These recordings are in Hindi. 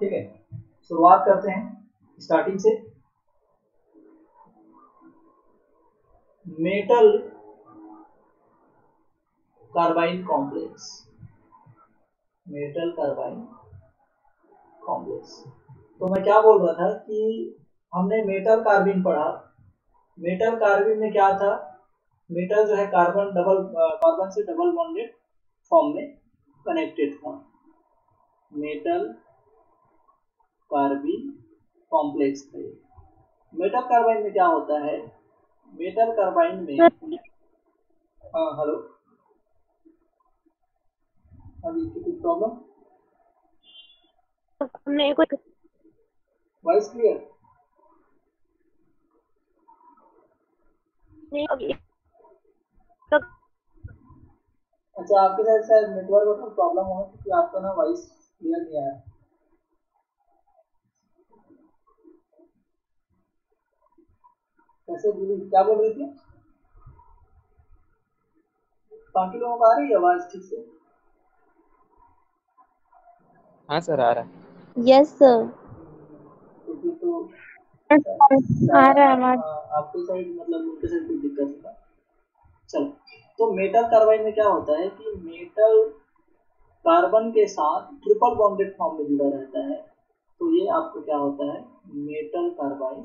ठीक है, शुरुआत करते हैं स्टार्टिंग से। Metal carbyne complex, metal carbyne complex. तो मैं क्या बोल रहा था कि हमने मेटल कार्बिन पढ़ा। मेटल कार्बिन में क्या था, मेटल जो है कार्बन से डबल बॉन्डेड फॉर्म में कनेक्टेड था। मेटल कार्बिन कॉम्प्लेक्स था। मेटल कार्बाइन में क्या होता है, मेटल कार्बाइन में हाँ हेलो, अभी कुछ प्रॉब्लम, वॉइस क्लियर? अच्छा, आपके साथ शायद नेटवर्क में प्रॉब्लम हो क्योंकि आपका ना वॉइस क्लियर नहीं आया। कैसे दीदी, क्या बोल रही थी? बाकी लोगों को आ रही है आवाज ठीक से? हाँ सर आ रहा है। यस सर, क्योंकि तो आ रहा है आवाज। आपके साइड मतलब उनके साइड कोई दिक्कत होगा। चलो, तो मेटल कार्बाइन में क्या होता है कि मेटल कार्बन के साथ ट्रिपल बॉन्डेड फॉर्म में जुड़ा रहता है, तो ये आपको क्या होता है, मेटल कार्बाइन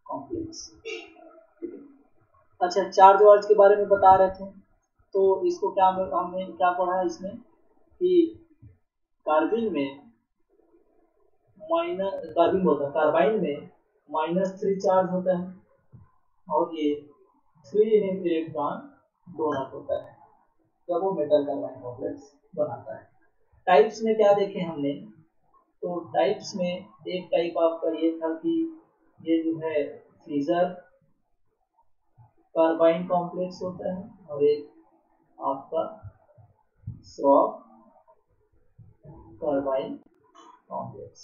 कॉम्प्लेक्स। अच्छा, चार्ज वार्ज के बारे में बता रहे थे, तो इसको क्या हमने क्या पढ़ा इसमें कि कार्बिन में कार्बाइन में -3 चार्ज होता है और ये 3 इलेक्ट्रॉन डोनर होता है जब वो मेटल कार्बाइन कॉम्प्लेक्स बनाता है। टाइप्स में क्या देखे हमने, तो टाइप्स में एक टाइप आपका ये था कि ये जो है फ्रीजर कार्बाइन कॉम्प्लेक्स होता है और एक आपका श्रॉफ कार्बाइन कॉम्प्लेक्स।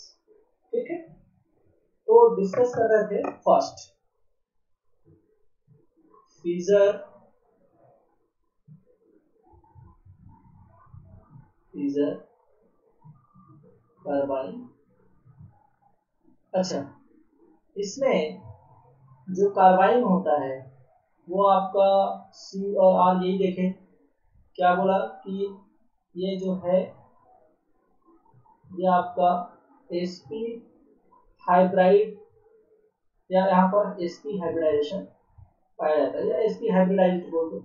ठीक है, तो डिस्कस कर रहे थे फर्स्ट फ्रीजर कार्बाइन। अच्छा, इसमें जो कार्बाइन होता है वो आपका सी और आर, यही देखें क्या बोला कि ये जो है ये आपका sp हाइब्राइड या यहाँ पर sp हाइब्रिडाइजेशन पाया जाता है, या sp हाइब्रिडाइज्ड बोल दो,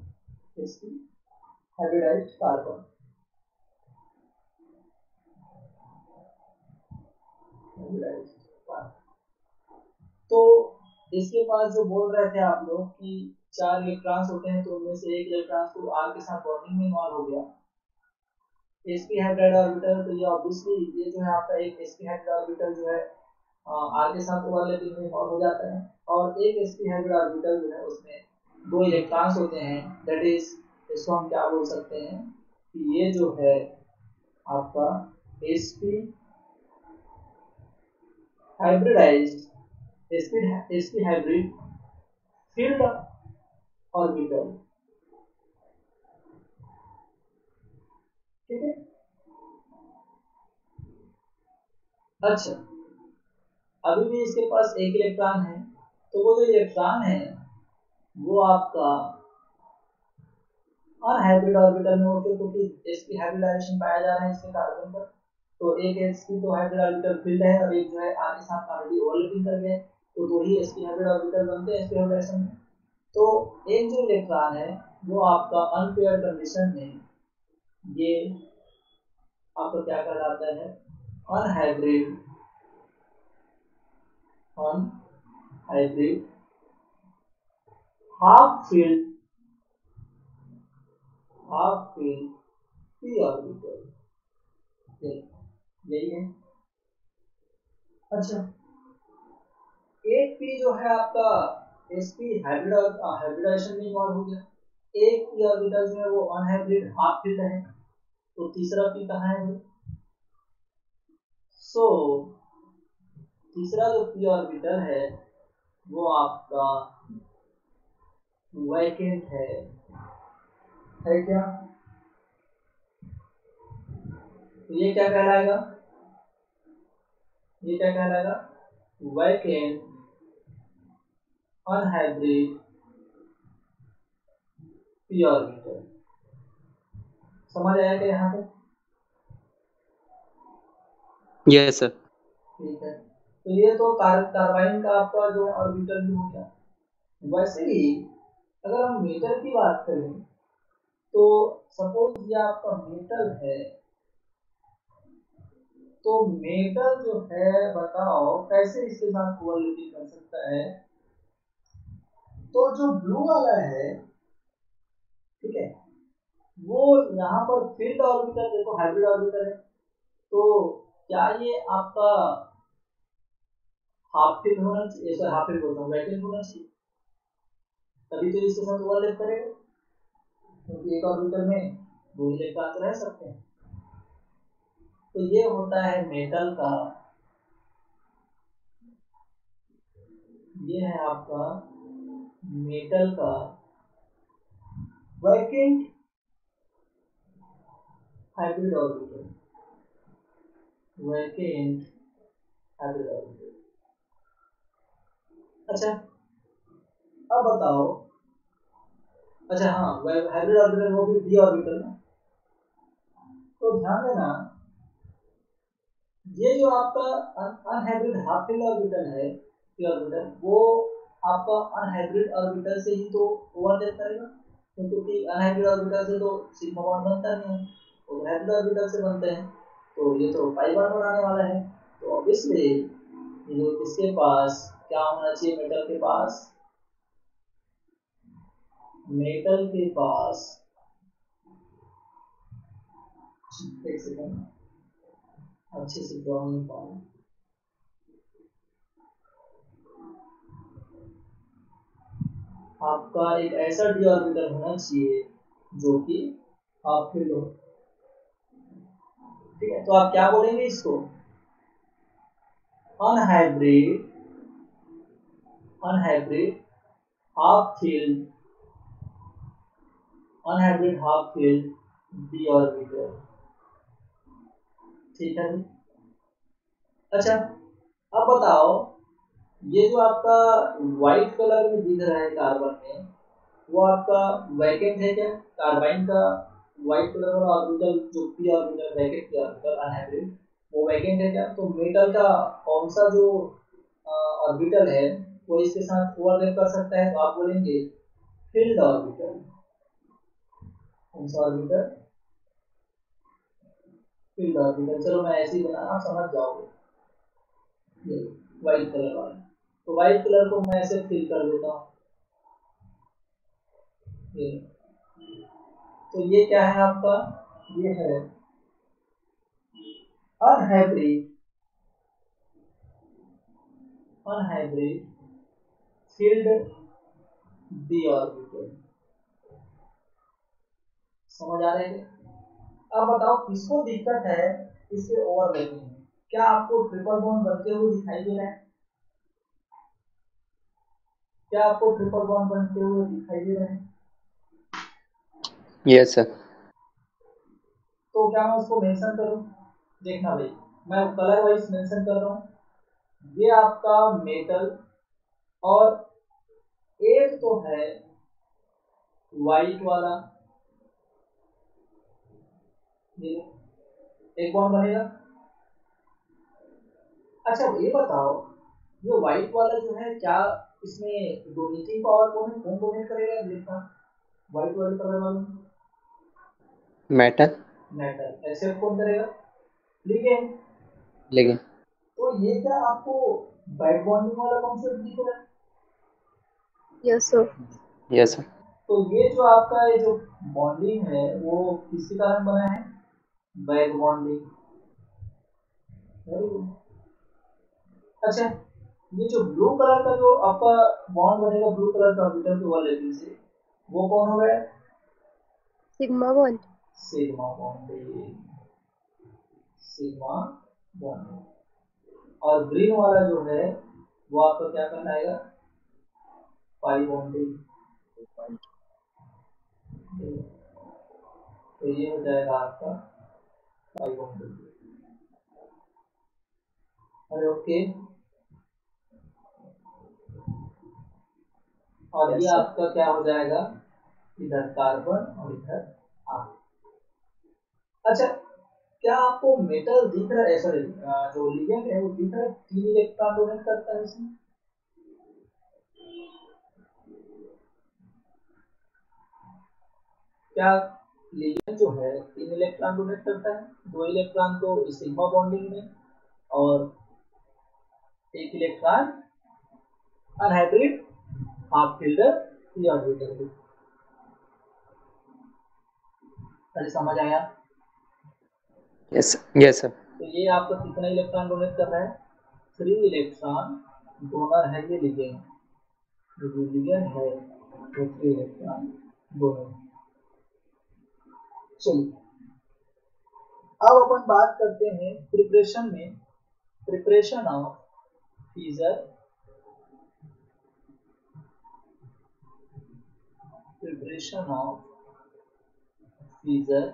sp हाइब्रिडाइज्ड कार्बन। तो इसके पास जो बोल रहे थे आप लोग कि 4 इलेक्ट्रॉन्स होते हैं, तो उनमें से एक इलेक्ट्रॉन को आर के साथ बॉन्डिंग में इन्वॉल्व हो गया, sp हाइब्रिड ऑर्बिटल। तो ये ऑब्वियसली ये जो है आपका एक sp हाइब्रिड ऑर्बिटल जो है आर के साथ ओवरलैपिंग में इन्वॉल्व हो जाता है, और एक sp हाइब्रिड ऑर्बिटल जो है उसमें 2 इलेक्ट्रॉन्स होते हैं। दैट इज, इसको हम क्या बोल सकते हैं कि ये जो है आपका sp hybridised sp hybrid field orbital. ठीक है, अच्छा, अभी भी इसके पास एक इलेक्ट्रॉन है, तो वो जो इलेक्ट्रॉन है वो आपका अनहाइब्रिड ऑर्बिटल में होते, क्योंकि sp हाइब्रिडाइजेशन पाया जा रहा है इसके कार्बन पर। तो एक sp तो हाइब्रिड ऑर्बिटल फील्ड है और एक जो है आर के साथ ऑलरेडी ओवरलैपिंग कर गए, तो 2 ही sp हाइब्रिड ऑर्बिटल बनते हैं sp हाइब्रिडाइजेशन में। तो एक जो इलेक्ट्रॉन है वो आपका अनपेयर्ड कंडीशन में ये आपका क्या कहलाता है, unhybrid half field p orbital, यही है। अच्छा, एक p जो है आपका sp हाइब्रिडाइजेशन में इन्वॉल्व हो गया, एक p ऑर्बिटल जो है वो अनहाइब्रिड हाफ फील्ड है, तो तीसरा p कहाँ है? सो तीसरा जो p ऑर्बिटल है वो आपका वैकेंट है क्या? तो ये क्या कहलाएगा, ये क्या कहलाएगा? Vacant unhybrid P orbital. समझ आया क्या यहाँ पे? Yes sir. ठीक है, तो ये तो कार्बाइन का आपका जो ऑर्बिटल भी हो गया। वैसे ही अगर हम मेटल की बात करें तो सपोज ये आपका मेटल है, तो मेटल जो है बताओ कैसे इसके साथ ओवरलैपिंग कर सकता है? तो जो ब्लू वाला है, ठीक है, वो यहाँ पर फील्ड ऑर्बिटल, देखो हाइब्रिड ऑर्बिटल है, तो क्या ये आपका हाफ फील्ड होना चाहिए, सर हाफ फील्ड बोलता हूँ, वैकेंट होना चाहिए, तभी तो इसके साथ ओवरलैप करेगा, क्योंकि एक ऑर्बिटल में दो इलेक्ट्रॉन तो रह सकते हैं। तो ये होता है मेटल का, ये है आपका मेटल का vacant hybrid orbital, vacant hybrid orbital. अच्छा, अब बताओ, अच्छा हाँ, हाइब्रिड ऑर्बिटल वो भी डी ऑर्बिटल ना, तो ध्यान देना ये जो आपका अनहाइब्रिड हाफ फील्ड ऑर्बिटल है, पी ऑर्बिटल, वो आपका अनहाइब्रिड ऑर्बिटल से ही तो ओवरलैप करेगा, क्योंकि अनहाइब्रिड ऑर्बिटल से तो सिग्मा बॉन्ड बनता नहीं है, तो हाइब्रिड ऑर्बिटल से बनते हैं, तो ये तो पाई बॉन्ड बनाने वाला है। तो ऑब्वियसली ये जो इसके पास क्या होना चाहिए, मेटल के पास, मेटल के पास, एक सेकंड अच्छे से ड्रॉ नहीं पाऊँ, आपका एक ऐसा डी ऑर्बिटल होना चाहिए जो कि हाफ फील्ड हो। ठीक है, तो आप क्या बोलेंगे इसको? Unhybrid, unhybrid half field, unhybrid half field D orbital. ठीक है, अच्छा अब बताओ, ये जो आपका व्हाइट कलर में दिख रहा है कार्बन में, वो आपका वैकेंट है क्या? कार्बाइन का व्हाइट कलर वाला ऑर्बिटल जो P orbital, vacant P orbital unhybrid, वो वैकेंट है क्या? तो मेटल का कौन सा जो ऑर्बिटल है वो इसके साथ ओवरलैप कर सकता है? तो आप बोलेंगे फील्ड ऑर्बिटल। कौन सा ऑर्बिटल? Filled orbital. चलो मैं ऐसे ही बना, आप समझ जाओगे, ये व्हाइट कलर वाला, तो व्हाइट कलर को मैं ऐसे फिल कर देता हूँ, ये, तो ये क्या है आपका? ये है unhybrid, unhybrid field D orbital. समझ आ रहे हैं? अब बताओ किसको दिक्कत है इसके ओवरलैपिंग में? क्या आपको ट्रिपल बॉन्ड बनते हुए दिखाई दे रहा है? क्या आपको ट्रिपल बॉन्ड बनते हुए दिखाई दे रहे हैं? Yes sir. तो क्या मैं उसको मेंशन करूं? देखना भाई, मैं कलर वाइज मेंशन कर रहा हूं, ये आपका मेटल, और एक तो है व्हाइट वाला, ये एक बॉन्ड बनेगा। अच्छा ये बताओ, ये व्हाइट वाला जो है, क्या इसमें डोनेटिंग पावर कौन डोनेट करेगा इलेक्ट्रॉन व्हाइट वाले कलर वाले? मेटल। मेटल। एक्सेप्ट कौन करेगा? लिगेंड। लेकिन तो ये क्या आपको बैक बॉन्डिंग वाला कॉन्सेप्ट दिख रहा है? Yes sir. Yes sir. तो ये जो आपका ये जो बॉन्डिंग है वो किसके कारण बना है? Back bonding. Very good. अच्छा, ये जो ब्लू कलर का जो आपका बॉन्ड बनेगा ब्लू कलर का ऑर्बिटल के ओवरलैपिंग से, वो कौन हो गया? Sigma bond. Sigma bonding, sigma bonding. और ग्रीन वाला जो है वो आपका क्या कहलाएगा? Pi bonding. तो ये हो जाएगा आपका पाई बॉन्डिंग। अरे ओके। और यस ये सर। आपका क्या हो जाएगा, इधर कार्बन और इधर आर। अच्छा, क्या आपको मेटल दिख रहा है, सॉरी जो लिगेंड है वो दिख रहा है, 3 इलेक्ट्रॉन डोनेट करता है इसमें? क्या लिगेंड जो है 3 इलेक्ट्रॉन डोनेट करता है? 2 इलेक्ट्रॉन तो सिग्मा बॉन्डिंग में और 1 electron unhybrid half fielder p orbital में। अरे समझ आया? Yes yes sir. तो ये आपका कितना इलेक्ट्रॉन डोनेट कर रहा है? 3 इलेक्ट्रॉन डोनर है ये लिगेंड। ये जो लिगेंड है वो 3 इलेक्ट्रॉन डोनर। चलिए अब अपन बात करते हैं प्रिपरेशन में, preparation of Fischer, preparation of Fischer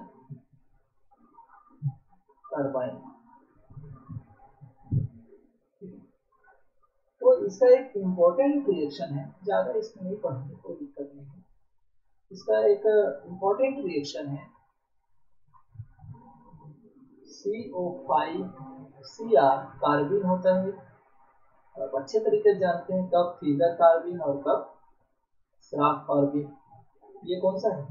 turbine. तो इसका एक इम्पोर्टेंट रिएक्शन है, ज़्यादा इसमें नहीं पढ़ेंगे, कोई दिक्कत नहीं है। इसका एक इम्पोर्टेंट रिएक्शन है CO5Cr, कार्बिन होता है। आप अच्छे तरीके से जानते हैं कब फीजर कार्बिन और कब श्राफ कार्बिन। ये कौन सा है?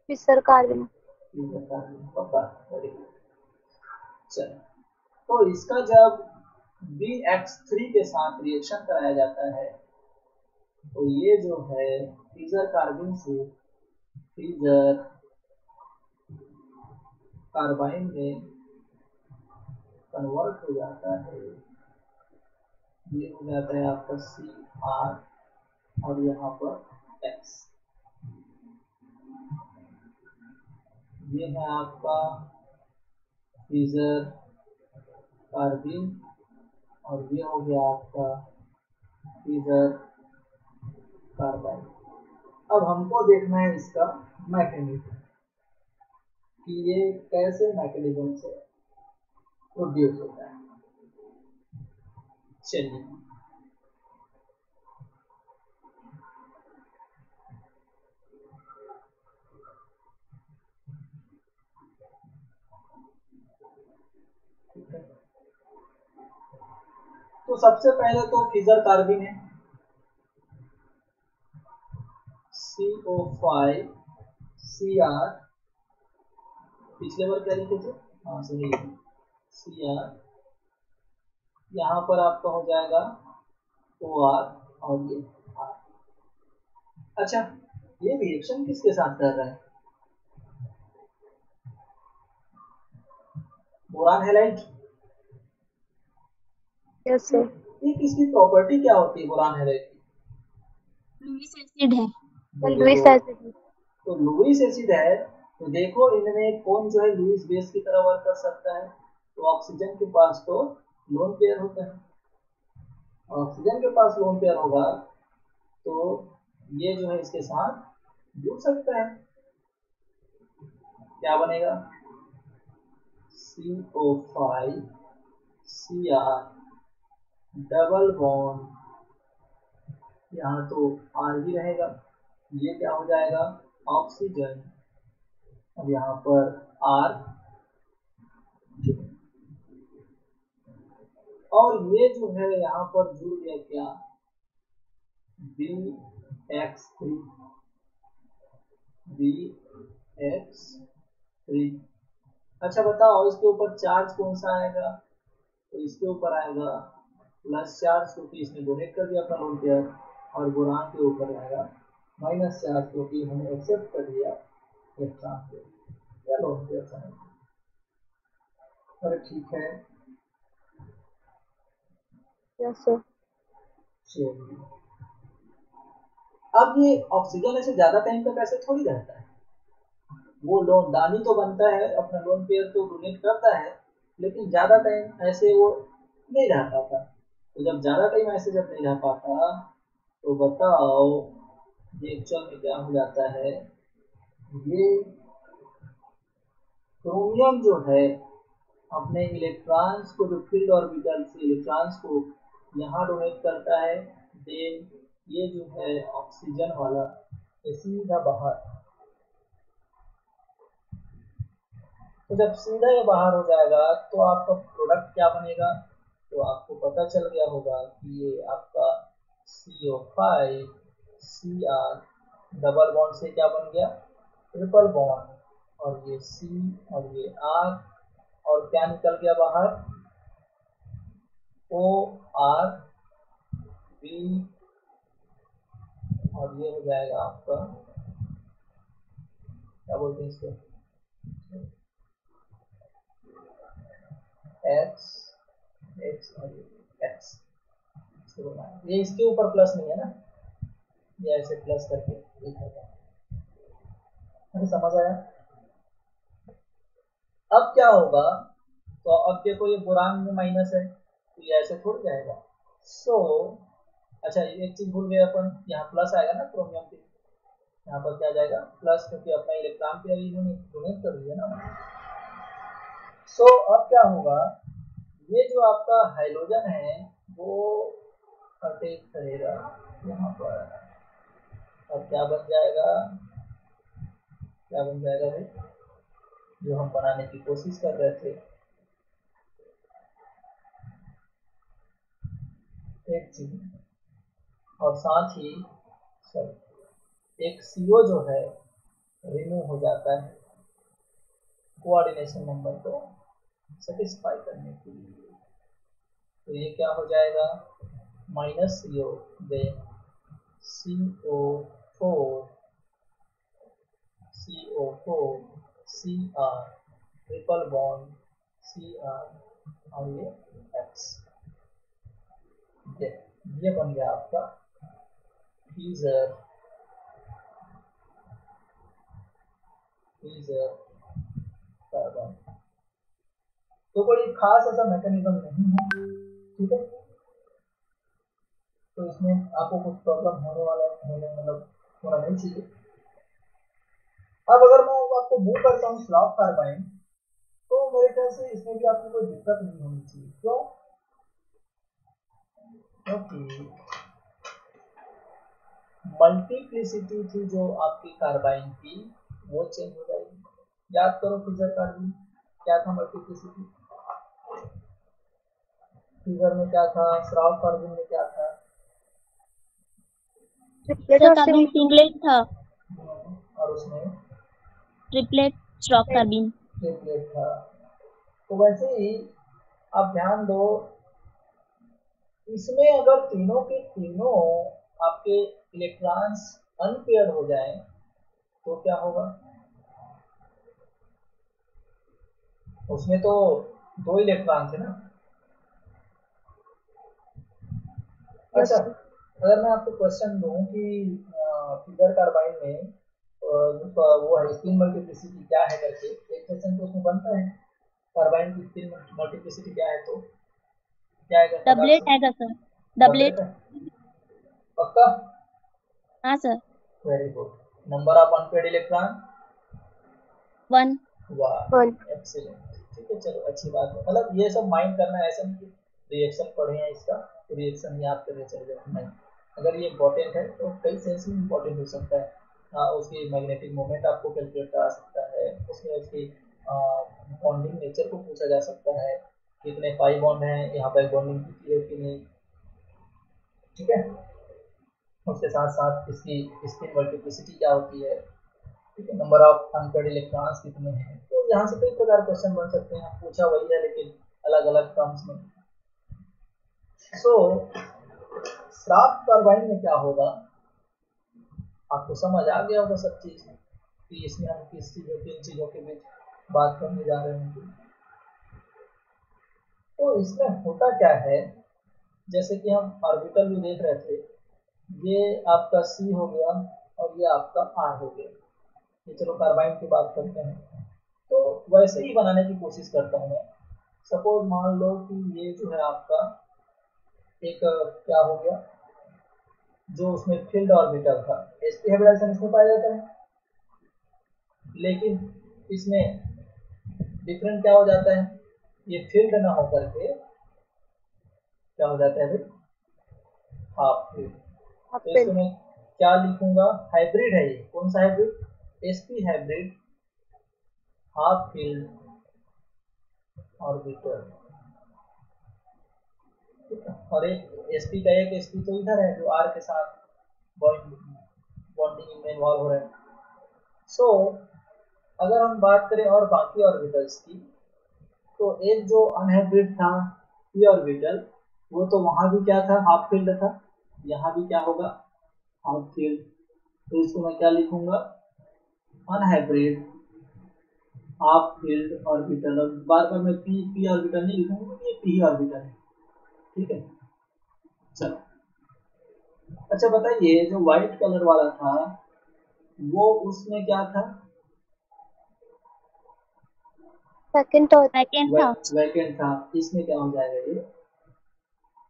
फिशर कार्बिन। फीजर कार्बिन, पक्का, वेरी गुड। चलो, तो इसका जब BX3 के साथ रिएक्शन कराया जाता है तो ये जो है फीजर कार्बिन से फीजर कार्बाइन में कन्वर्ट हो जाता है। ये हो जाता है आपका Cr और यहाँ पर X। ये है आपका फीजर कार्बिन और ये हो गया आपका फीजर कार्बाइन। अब हमको देखना है इसका मैकेनिज्म कि ये कैसे मैकेनिज्म से प्रोड्यूस होता है। चलिए ठीक है, तो सबसे पहले तो फीजर कार्बिन है CO5Cr, पिछले बार क्या लिखे थे, हाँ सही है Cr, यहाँ पर आपका हो जाएगा OR और ये R। अच्छा, ये रिएक्शन किसके साथ कर रहा है? Boron halide. Yes sir. ये किसकी प्रॉपर्टी क्या होती है बोरान हैलाइड की? लुईस एसिड है। Lewis acid. तो लुईस एसिड है, तो देखो इनमें कौन जो है लुईस बेस की तरह वर्क कर सकता है? तो ऑक्सीजन के पास तो लोन पेयर होता है, ऑक्सीजन के पास लोन पेयर होगा तो ये जो है इसके साथ जुड़ सकता है। क्या बनेगा? CO5Cr डबल बॉन्ड, यहाँ तो R भी रहेगा, ये क्या हो जाएगा ऑक्सीजन, अब यहाँ पर R, और ये जो है यहाँ पर जुड़ गया क्या BX3, BX3। अच्छा बताओ इसके ऊपर चार्ज कौन सा आएगा? तो इसके ऊपर आएगा प्लस चार्ज क्योंकि इसने डोनेट कर दिया अपना लोन पेयर, और बोरान के ऊपर आएगा माइनस चार्ज क्योंकि इन्होंने एक्सेप्ट कर दिया इलेक्ट्रॉन को या लोन पेयर समझ। अरे ठीक है, यस सर। चलिए अब ये ऑक्सीजन ऐसे ज्यादा टाइम तक ऐसे थोड़ी रहता है, वो लोन दानी तो बनता है, अपना लोन पेयर तो डोनेट करता है, लेकिन ज्यादा टाइम ऐसे वो नहीं रह पाता। तो जब ज्यादा टाइम ऐसे जब नहीं रह पाता तो बताओ ये एक्चुअल में क्या हो जाता है, ये क्रोमियम जो है अपने इलेक्ट्रॉन्स को, जो फील्ड ऑर्बिटल से इलेक्ट्रॉन्स को यहाँ डोनेट करता है, देन ये जो है ऑक्सीजन वाला ये सीधा बाहर। तो जब सीधा ये बाहर हो जाएगा तो आपका प्रोडक्ट क्या बनेगा, तो आपको पता चल गया होगा कि ये आपका CO5 Cr डबल बॉन्ड से क्या बन गया, ट्रिपल बॉन्ड, और ये C और ये R, और क्या निकल गया बाहर, OR B, और ये हो जाएगा आपका क्या बोलते हैं इसको, X और ये X। ये इसके ऊपर प्लस नहीं है ना, ये ऐसे प्लस करके लिखा, अरे समझ आया। अब क्या होगा, तो अब देखो ये बोरान में माइनस है तो ये ऐसे थोड़ी जाएगा। अच्छा एक चीज भूल गए अपन, यहाँ प्लस आएगा ना क्रोमियम पे, यहाँ पर क्या जाएगा प्लस, क्योंकि अपना इलेक्ट्रॉन पेयर इन्होंने डोनेट कर दिया ना। अब क्या होगा, ये जो आपका हाइड्रोजन है वो अटैक करेगा यहाँ पर, और क्या बन जाएगा, भाई जो हम बनाने की कोशिश कर रहे थे, एक चीज, और साथ ही एक CO जो है रिमूव हो जाता है कोऑर्डिनेशन नंबर को सेटिस्फाई करने के लिए। तो ये क्या हो जाएगा, -CO then CO4 Cr triple bond Cr और ये X, ये बन गया आपका फ्रीजर कार्बन। तो कोई खास ऐसा मैकेनिज्म नहीं है, ठीक है, तो इसमें आपको कुछ प्रॉब्लम होना नहीं चाहिए। अब अगर मैं आपको मूव करता हूँ स्लॉग कार्बाइन, तो मेरे ख्याल से इसमें भी आपको कोई दिक्कत नहीं होनी चाहिए। क्यों, क्योंकि मल्टीप्लिसिटी थी जो आपकी कार्बाइन की वो चेंज हो जाएगी। याद करो फिगर कार्बाइन क्या था, मल्टीप्लिसिटी फिगर में क्या था, स्राव कार्बाइन में क्या था, कार्बाइन सिंगलेट था और उसमें ट्रिपलेट स्ट्रॉक कार्बाइन ट्रिपलेट था। तो वैसे ही आप ध्यान दो, इसमें अगर तीनों के तीनों आपके इलेक्ट्रॉन्स अनपेयर हो जाएं तो क्या होगा, उसमें तो 2 इलेक्ट्रॉन थे ना। अच्छा, अगर मैं आपको क्वेश्चन दूं कि फिगर कार्बाइन में वो है स्पिन मल्टीप्लिसिटी क्या है करके, एक क्वेश्चन तो उसमें बनता है, कार्बाइन की स्पिन मल्टीप्लिसिटी क्या है, तो क्या है, डबलेट आएगा सर, डबलेट। पक्का, हाँ sir, very good. Number of unpaired electron 1। वाह, एक्सीलेंट, ठीक है, चलो अच्छी बात है। मतलब ये सब माइंड करना है, ऐसा नहीं कि रिएक्शन पढ़े हैं इसका तो रिएक्शन ही आप करके चले जाओ, नहीं। अगर ये इम्पोर्टेंट है तो कई सेंस में इम्पोर्टेंट हो सकता है। उसकी मैग्नेटिक मोमेंट आपको कैलकुलेट करा सकता है, उसमें उसकी बॉन्डिंग नेचर को पूछा जा सकता है, कितने पाई बॉन्ड हैं, यहाँ पर बॉन्डिंग कितनी है कि नहीं, ठीक है। उसके साथ साथ इसकी स्पिन मल्टीप्लिसिटी क्या होती है, ठीक है, नंबर ऑफ अनपेयर्ड इलेक्ट्रॉन्स कितने हैं। तो यहाँ से कई प्रकार क्वेश्चन बन सकते हैं, पूछा वही है लेकिन अलग अलग टर्म्स में। श्राफ्ट टरबाइन में क्या होगा, आपको समझ आ गया होगा सब चीज कि इसमें हम किस चीजों किन चीजों के बीच बात करने जा रहे हैं। तो इसमें होता क्या है, जैसे कि हम ऑर्बिटल भी देख रहे थे, ये आपका C हो गया और ये आपका R हो गया। ये चलो कार्बाइन की बात करते हैं, तो वैसे ही बनाने की कोशिश करता हूँ मैं। सपोज मान लो कि ये जो है आपका एक क्या हो गया, जो उसमें फील्ड ऑर्बिटल था, sp हाइब्रिडाइजेशन इसमें पाया जाता है, लेकिन इसमें डिफरेंट क्या हो जाता है, ये फील्ड ना हो करके क्या हो जाता है भाई, हाफ फील्ड। हाफ तो इसको फील्ड। मैं क्या लिखूंगा, हाइब्रिड है ये, कौन सा hybrid, sp hybrid half filled orbital. और एक sp का एक sp तो इधर है जो r के साथ बॉन्डिंग में इन्वॉल्व हो रहा है। सो अगर हम बात करें और बाकी ऑर्बिटल्स की, तो एक जो अनहाइब्रिड था p ऑर्बिटल, वो तो वहां भी क्या था, हाफ फील्ड था, यहाँ भी क्या होगा, हाफ फील्ड। तो इसको मैं क्या लिखूंगा, अनहाइब्रिड हाफ फील्ड ऑर्बिटल। और बार बार मैं p ऑर्बिटल नहीं लिखूंगा क्योंकि ये p ऑर्बिटल है, ठीक है। चलो अच्छा बताइए, जो व्हाइट कलर वाला था वो उसमें क्या था, सेकंड तो सेकेंड था। वैकेंट था, इसमें क्या हो जाएगा, ये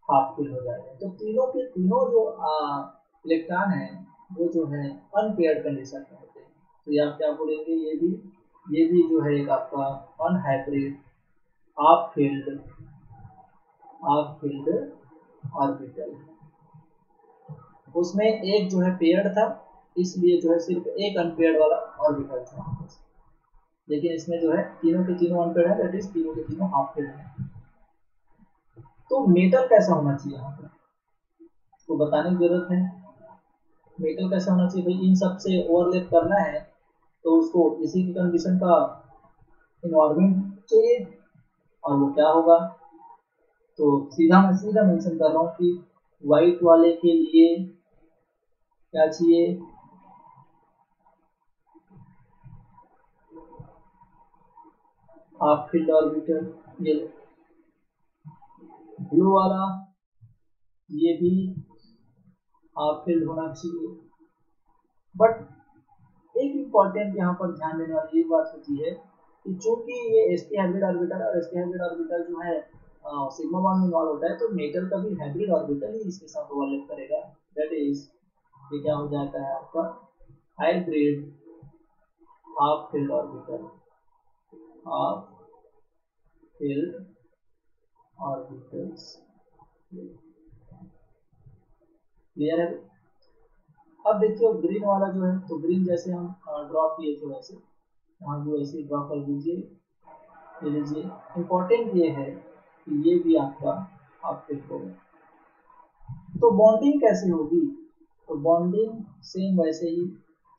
हाफ फील्ड हो जाएगा। तो तीनों के तीनों जो इलेक्ट्रॉन है वो जो है अनपेयर्ड कंडीशन में होते हैं। तो ये आप क्या बोलेंगे, ये भी जो है एक आपका अनहाइब्रिड हाफ फील्ड ऑर्बिटल। उसमें एक जो है पेयर्ड था, इसलिए जो है सिर्फ एक अनपेयर्ड वाला ऑर्बिटल था, लेकिन इसमें जो है तीनों के तीनों अनपेयर्ड है, दैट इज तीनों के तीनों हाफ फील्ड है। तो मेटल कैसा होना चाहिए यहाँ पर, तो बताने की जरूरत है। मेटल कैसा होना चाहिए भाई, इन सब से ओवरलैप करना है तो उसको इसी की कंडीशन का इन्वायरमेंट चाहिए, और वो क्या होगा, तो मैं सीधा मेंशन कर रहा हूँ कि व्हाइट वाले के लिए क्या चाहिए, हाफ फील्ड ऑर्बिटल। ये ब्लू वाला ये भी हाफ फील्ड होना चाहिए। बट एक इम्पॉर्टेंट यहाँ पर ध्यान देने वाली ये बात होती है कि चूंकि ये sp हाइब्रिड ऑर्बिटल और sp हाइब्रिड ऑर्बिटल जो है सिग्मा बॉन्ड में इन्वॉल्व होता है, तो मेटल का भी हाइब्रिड ऑर्बिटल ही इसके साथ ओवरलैप करेगा, दैट इज ये क्या हो जाता है आपका hybrid half filled orbital, half field orbitals. Clear है। अब देखिए ग्रीन वाला जो है, तो ग्रीन जैसे हम ड्रॉ किए थे वैसे यहाँ भी वैसे ड्रॉ कर दीजिए। ये लीजिए, इम्पोर्टेंट ये है कि ये भी आपका हाफ फील्ड होगा। तो बॉन्डिंग कैसे होगी, तो बॉन्डिंग सेम वैसे ही,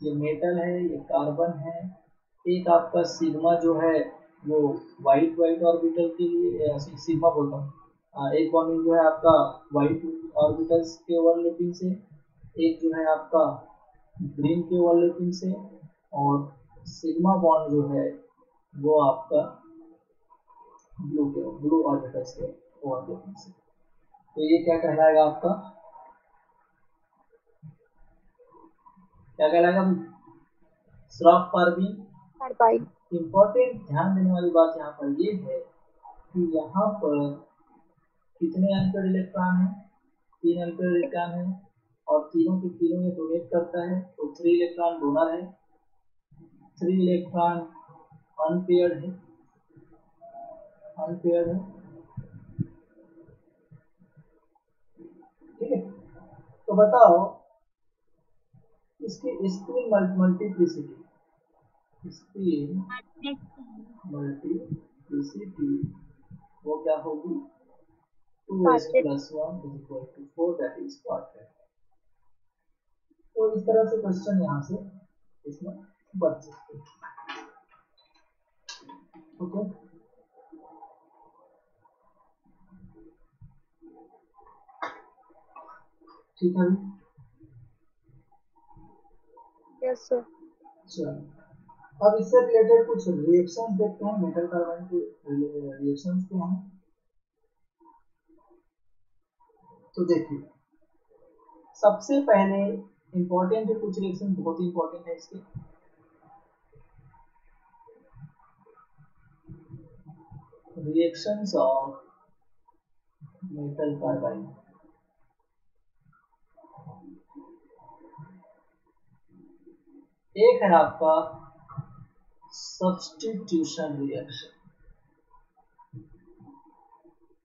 ये मेटल है, ये कार्बन है, एक आपका सिग्मा जो है वो वाइट ऑर्बिटल के लिए सिग्मा बोलता हूँ, एक बॉन्डिंग जो है आपका वाइट ऑर्बिटल्स के ओवरलैपिंग से, एक जो है आपका ग्रीन के ओवरलैपिंग से, और सिग्मा बॉन्ड जो है वो आपका ब्लू ऑर्बिटल्स के ओवरलैपिंग से। तो ये क्या कहलाएगा आपका, क्या कहलाएगा, श्रॉफ कार्बीन। कार्बाइड। इम्पोर्टेंट ध्यान देने वाली बात यहाँ पर ये है कि यहाँ पर कितने अनपेयर्ड इलेक्ट्रॉन है, 3 अनपेयर्ड इलेक्ट्रॉन है, और तीनों के तीनों ये डोनेट करता है, तो 3 इलेक्ट्रॉन डोनर है, 3 इलेक्ट्रॉन अनपेयर्ड है, ठीक है। तो बताओ इसकी स्पिन मल्टीप्लिसिटी, स्पिन मल्टीप्लिसिटी वो क्या होगी, 2s quartet. plus 1 is equal to 4, that is quartet। तो इस तरह से क्वेश्चन यहाँ से इसमें बन सकते हैं, ओके। ठीक है, यस सर। चलो अब इससे रिलेटेड कुछ रिएक्शन देखते हैं, मेटल कार्बाइन के रिएक्शंस क्या हैं। तो देखिए सबसे पहले इंपॉर्टेंट है, कुछ रिएक्शन बहुत ही इंपॉर्टेंट है इसके, रिएक्शंस ऑफ मेटल कार्बाइन। एक है आपका सब्स्टिट्यूशन रिएक्शन,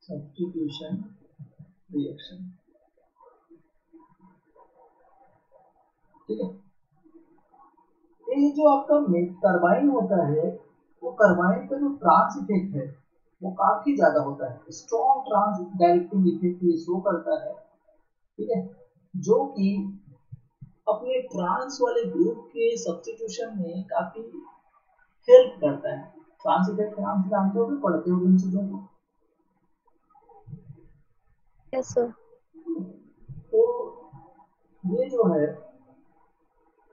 सब्स्टिट्यूशन रिएक्शन। ठीक है, ये जो आपका कार्बाइन होता है, वो कार्बाइन का जो ट्रांस इफेक्ट है वो काफी ज्यादा होता है, स्ट्रॉन्ग ट्रांस डायरेक्टिंग इफेक्ट ये शो करता है। ठीक है, जो कि अपने ट्रांस वाले ग्रुप के सब्स्टिट्यूशन में काफी हेल्प करता है। ट्रांस इफेक्ट के नाम से जानते हो, पढ़ते हो इन चीजों को। Yes, sir. तो ये जो है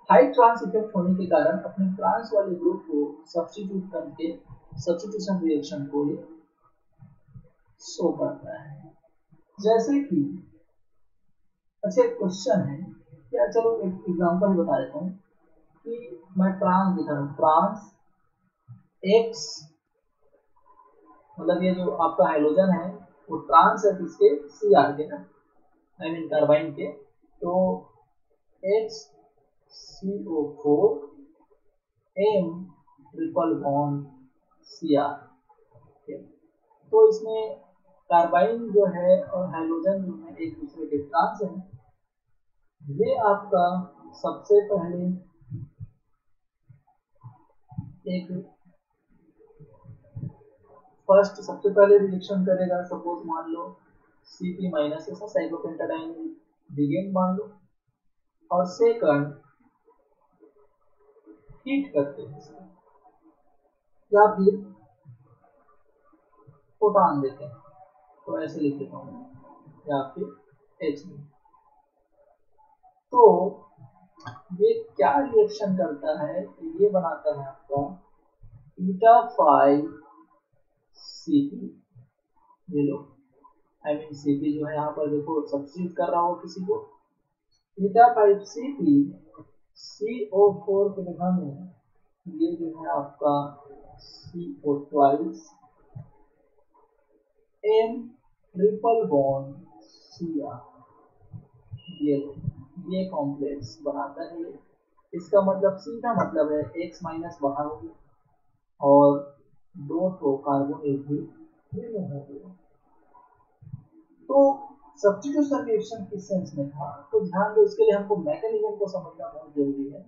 हाई ट्रांस इफेक्ट होने के कारण अपने ट्रांस वाले ग्रुप को सब्स्टिट्यूट करके सब्स्टिट्यूशन रिएक्शन को ये शो करता है। जैसे कि अच्छा एक क्वेश्चन है क्या, चलो एक एग्जांपल बता देता हूँ कि मैं ट्रांस दिखा रहा हूँ, ट्रांस एक्स, मतलब ये जो आपका हाइड्रोजन है वो ट्रांस है किसके, सी आर के ना, आई मीन कार्बाइन के। तो x CO4 M triple bond Cr। तो इसमें कार्बाइन जो है और हाइड्रोजन जो है एक दूसरे के ट्रांस हैं। ये आपका सबसे पहले एक फर्स्ट सबसे पहले रिएक्शन करेगा, सपोज मान लो Cp माइनस ऐसा साइक्लोपेंटाडाइन लिगेंड मान लो, और सेकंड हीट करते हैं या फिर फोटॉन देते हैं, तो ऐसे लिख देता हूँ, या फिर H में। तो ये क्या रिएक्शन करता है, ये बनाता है आपका बीटा 5 Cp, ये लो, आई मीन Cp जो है यहाँ पर देखो सब्स्टिट्यूट कर रहा हो किसी को, बीटा 5 Cp CO4 के जगह में ये जो है आपका CO twice M triple bond Cr, ये कॉम्प्लेक्स बनाता है। इसका मतलब सीधा मतलब है X माइनस बाहर हो गया और दो तो कार्बोनेट भी रिमूव हो गया। तो सब्स्टिट्यूशन रिएक्शन किस सेंस में था, तो ध्यान दो, इसके लिए हमको मैकेनिज्म को समझना बहुत जरूरी है।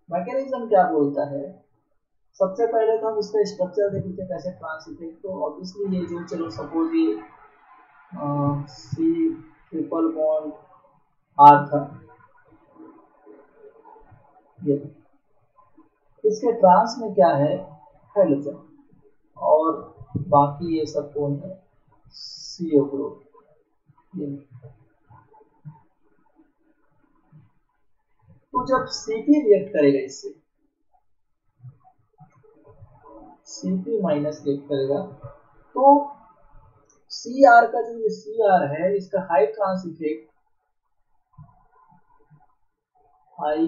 मैकेनिज्म क्या बोलता है, सबसे पहले तो हम इसका स्ट्रक्चर देखते हैं कैसे ट्रांस इफेक्ट। तो ऑब्वियसली ये जो, चलो सपोज ये सी ट्रिपल बॉन्ड आर था, ये इसके ट्रांस में क्या है, हाइड्रोजन, और बाकी ये सब कौन है, CO ग्रुप। तो जब Cp रिएक्ट करेगा इससे, Cp माइनस रिएक्ट करेगा, तो Cr का जो ये Cr है इसका high trans effect, high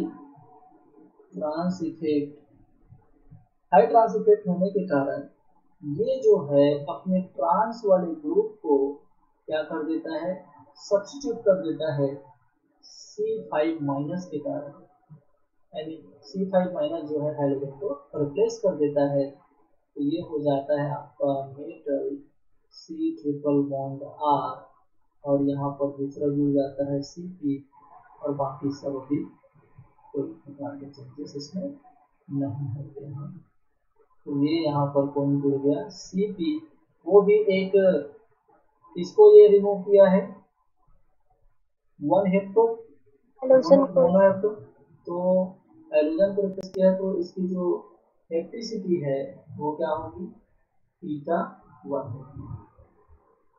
trans effect होने के कारण ये जो है अपने ट्रांस वाले ग्रुप को क्या कर देता है, सब्स्टिट्यूट कर देता है C5 माइनस के कारण, यानी C5 माइनस जो है हाइड्रोजन को रिप्लेस कर देता है। तो ये हो जाता है आपका metal C triple bond R, और यहाँ पर दूसरा जुड़ जाता है Cp, और बाकी सब भी कोई प्रकार के चेंजेस इसमें नहीं होते हैं। तो ये यहाँ पर कौन जुड़ गया, Cp, वो भी एक, इसको ये रिमूव किया है, वन हेप्टो Hallucin को मोनो हेप्टो, तो हाइड्रोजन को रिप्लेस किया है, तो इसकी जो हेप्टिसिटी है वो क्या होगी, थीटा 1 होगी।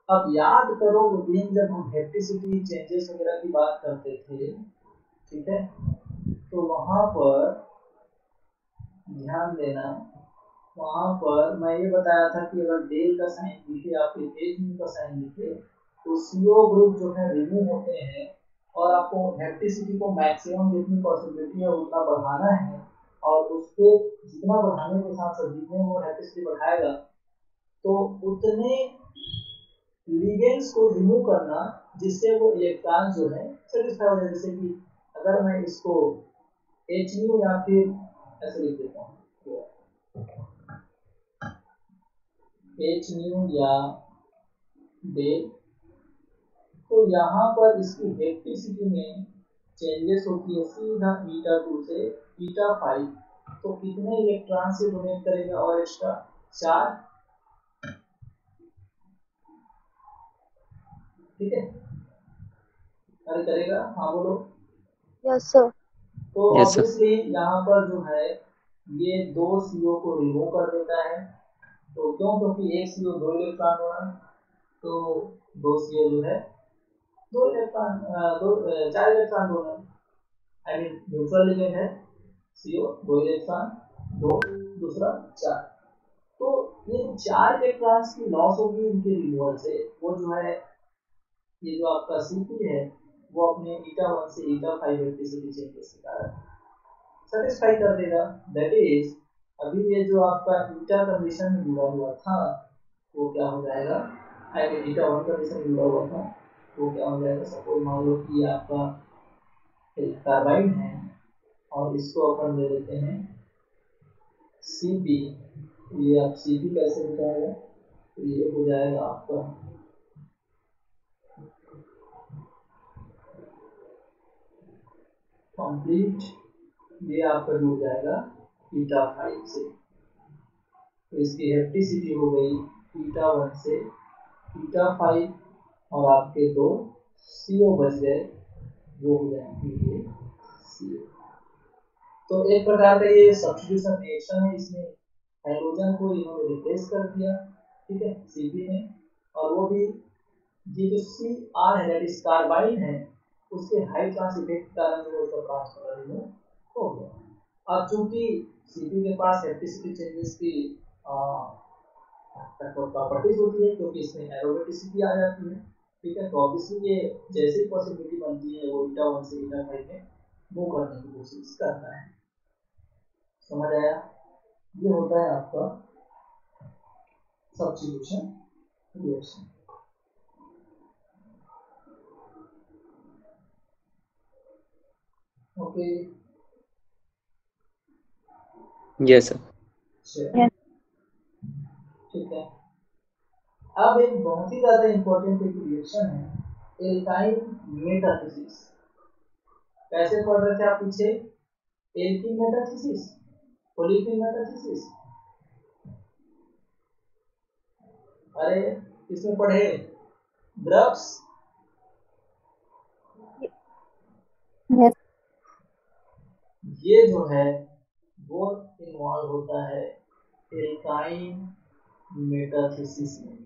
अब याद करो वो दिन जब हम हेप्टिसिटी चेंजेस वगैरह की बात करते थे, ठीक है, तो वहां पर ध्यान देना, वहां पर मैं ये बताया था कि अगर डेल का साइन लिखे या फिर एच का साइन लिखे तो CO ग्रुप जो है रिमूव होते हैं, और आपको हेप्टिसिटी को मैक्सिमम जितनी पॉसिबिलिटी है उतना बढ़ाना है, और उसके जितना बढ़ाने के साथ साथ जितने वो हेप्टिसिटी बढ़ाएगा तो उतने लिगेंड्स को रिमूव करना जिससे वो इलेक्ट्रॉन जो है सेटिस्फाई हो जाए। जैसे कि अगर मैं इसको एच न्यू या फिर ऐसे लिख देता हूँ एच न्यू या डेल। तो यहाँ पर इसकी हेक्टिसिटी में चेंजेस होती है सीधा ईटा 2 से ईटा 5। तो कितने इलेक्ट्रॉन से डोनेट करेगा और एक्स्ट्रा 4। ठीक है, अरे करेगा, हाँ बोलो। Yes, sir. तो Yes, sir. ऑब्वियसली यहाँ पर जो है ये 2 CO को रिमूव कर देता है। तो क्यों? क्योंकि एक CO 2 इलेक्ट्रॉन डोनर, तो 2 CO जो है 2 electron 4 electron donor, I mean neutral ligand है CO 2 इलेक्ट्रॉन 2 दूसरा 4। तो ये जो 4 इलेक्ट्रॉन्स की लॉस होगी इनके रिमूवल से, वो जो है ये जो आपका Cp है वो अपने ईटा 1 से ईटा 5 इलेक्ट्रिसिटी चेंजेस के कारण सेटिस्फाई कर देगा। दैट इज अभी ये जो आपका ईटा कंडीशन में जुड़ा हुआ था वो क्या हो जाएगा, आई मीन ईटा 1 कंडीशन में जुड़ा हुआ था वो क्या हो जाएगा। सपोज मान लो कि आपका एक कार्बाइड है और इसको अपन ले लेते हैं Cp। ये आप Cp कैसे हो जाएगा, तो ये हो जाएगा आपका कंप्लीट, ये आपका जुड़ जाएगा ईटा 5 से। तो इसकी हेक्टिसिटी हो गई ईटा 1 से ईटा 5 और आपके 2 CO बच गए, वो हो जाएंगे ये CO। तो एक प्रकार का ये सब्स्टिट्यूशन रिएक्शन है, इसमें हाइड्रोजन को इन्होंने रिप्लेस कर दिया, ठीक है, Cp ने। और वो भी ये जो Cr है दैट इज कार्बाइन है उसके हाई ट्रांस इफेक्ट के कारण जो उसका ट्रांसफर रिमूव हो गया। अब चूंकि Cp के पास हेक्टिसिटी चेंजेस की प्रॉपर्टीज होती है क्योंकि इसमें एरोमेटिसिटी आ जाती है, ठीक है, तो ऑब्वियसली ये जैसी पॉसिबिलिटी बनती है वो ईटा 1 से ईटा 5 में मूव करने की कोशिश करता है। समझ आया? ये होता है आपका substitution reaction. Okay, Yes, sir. Yes. ठीक है। अब एक बहुत ही ज्यादा इंपॉर्टेंट एक रिएक्शन है एल्काइल मेटाथेसिस। कैसे पढ़ रहे थे आप पीछे, एल्कीन मेटाथेसिस, ओलिफिन मेटाथेसिस। अरे किसमें पढ़े, ग्रब्स। Yes. ये जो है वो इन्वॉल्व होता है एल्काइन मेटाथेसिस में।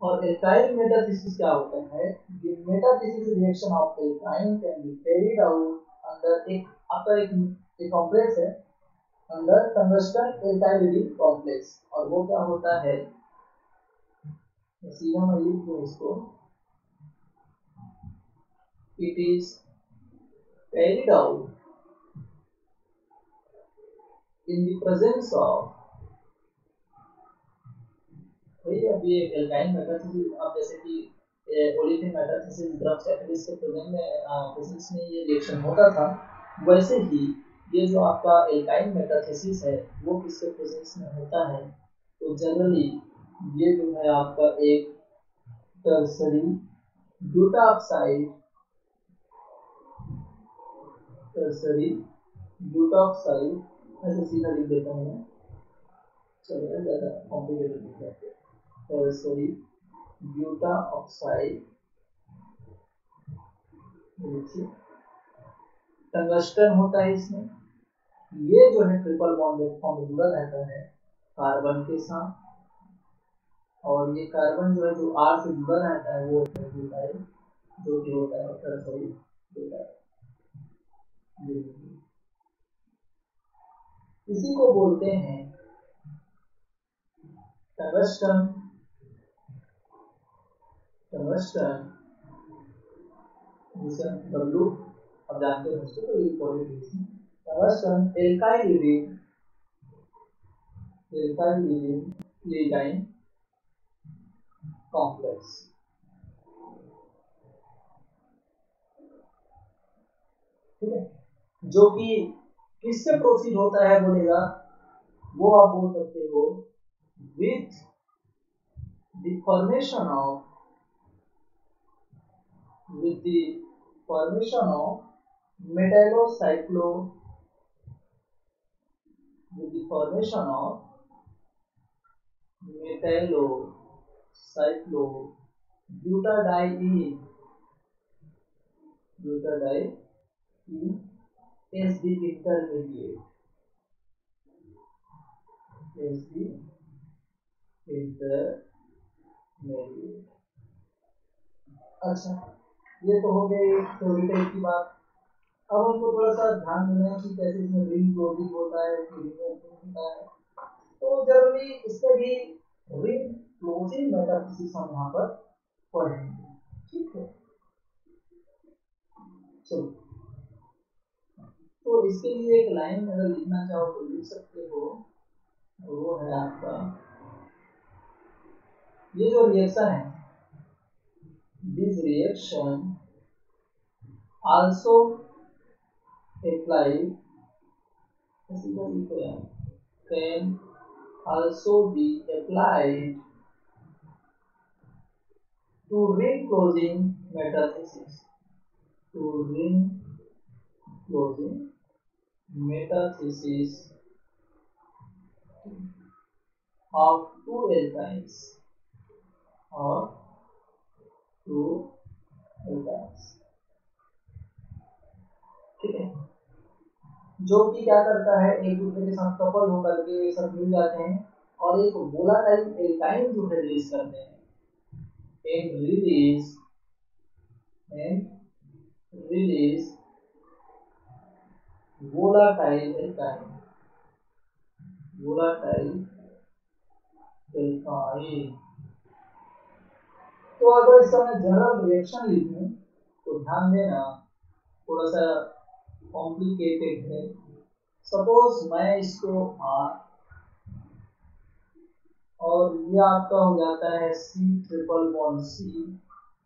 और एल्काइल मेटाथेसिस क्या होता है, ये metathesis reaction of alkyne can be carried out under एक आपका एक कॉम्प्लेक्स है अंडर टंगस्टन एल्काइलिडी कॉम्प्लेक्स। और वो क्या होता है, सीधा मैं लिख दूं इसको, it is carried out in the presence of, वही अब ये एल्काइन मेटाथेसिस, अब जैसे कि ओलिफिन मेटाथेसिस ग्रब्स कैटलिस्ट के प्रेजेंस में ये रिएक्शन होता था, वैसे ही ये जो आपका एल्काइन मेटाथेसिस है वो किसके प्रेजेंस में होता है, तो जनरली ये जो है आपका एक टर्सरी ब्यूटाऑक्साइड, टर्सरी ब्यूटाऑक्साइड ऐसे सीधा लिख देता हूँ मैं, चलो ज़्यादा कॉम्प्लिकेटेड लिख देते हैं, टर्सरी ब्यूटाऑक्साइड, टंगस्टन होता है इसमें। ये जो है ट्रिपल बॉन्डेड फॉर्म में जुड़ा रहता है कार्बन के साथ, और ये कार्बन जो है जो R से जुड़ा रहता है वो होता है जो कि होता है टर्सरी ब्यूटाइल। इसी को बोलते हैं टंगस्टन, टंगस्टन जिसे W अब जानते हैं उसको, तो रिपोर्टेड टंगस्टन एल्काइलिडिन, एल्काइलिडिन लिगाइन कॉम्प्लेक्स। ठीक है, जो कि किससे प्रोसीड होता है बोलेगा, वो आप बोल सकते हो with the formation of metallocyclo with the formation of metallocyclobutadiene as the intermediate अच्छा, ये तो हो गई थ्योरेटिकल की बात। अब हमको थोड़ा सा ध्यान देना है कि कैसे इसमें रिंग क्लोजिंग होता है, रिंग ओपनिंग होता है। तो जनरली इसमें भी रिंग क्लोजिंग मेटाफिजिक्स हम यहाँ पर पढ़ेंगे, ठीक है। चलो, तो इसके लिए एक लाइन अगर लिखना चाहो तो लिख सकते हो, वो है आपका ये जो रिएक्शन है, this reaction also applied can also be applied to ring closing metathesis of two alkynes ठीक है, जो कि क्या करता है, एक दूसरे के साथ कपल होकर के एक साथ मिल जाते हैं और एक वोलाटाइल एल्काइन जो है रिलीज करते हैं, and release volatile alkyne तो अगर इसका मैं जनरल रिएक्शन लिखूं तो ध्यान देना थोड़ा सा कॉम्प्लिकेटेड है। सपोज मैं इसको R और ये आपका हो जाता है C ट्रिपल बॉन्ड C